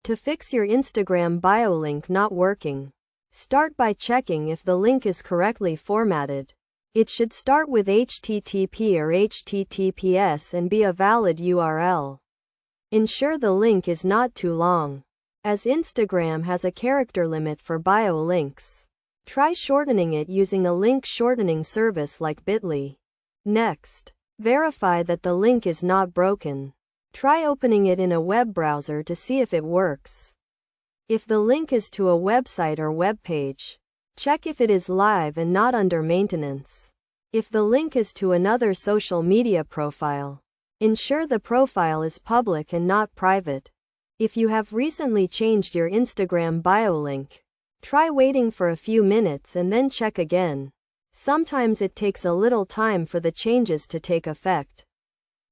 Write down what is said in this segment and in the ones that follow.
To fix your Instagram bio link not working, start by checking if the link is correctly formatted. It should start with HTTP or HTTPS and be a valid URL. Ensure the link is not too long, as Instagram has a character limit for bio links. Try shortening it using a link shortening service like Bitly. Next, verify that the link is not broken. Try opening it in a web browser to see if it works. If the link is to a website or web page, check if it is live and not under maintenance. If the link is to another social media profile, ensure the profile is public and not private. If you have recently changed your Instagram bio link, try waiting for a few minutes and then check again. Sometimes it takes a little time for the changes to take effect.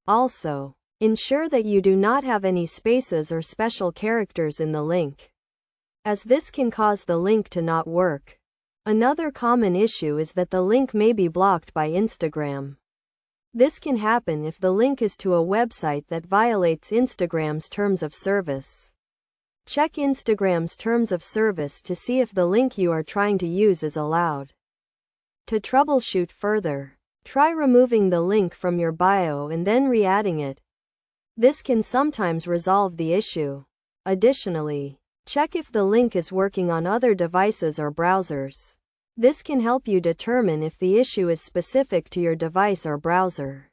Also, ensure that you do not have any spaces or special characters in the link, as this can cause the link to not work. Another common issue is that the link may be blocked by Instagram. This can happen if the link is to a website that violates Instagram's terms of service. Check Instagram's terms of service to see if the link you are trying to use is allowed. To troubleshoot further, try removing the link from your bio and then re-adding it. This can sometimes resolve the issue. Additionally, check if the link is working on other devices or browsers. This can help you determine if the issue is specific to your device or browser.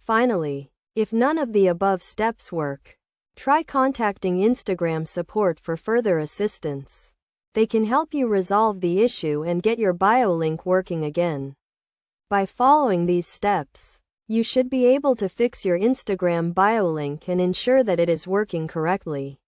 Finally, if none of the above steps work, try contacting Instagram support for further assistance. They can help you resolve the issue and get your bio link working again. By following these steps, you should be able to fix your Instagram bio link and ensure that it is working correctly.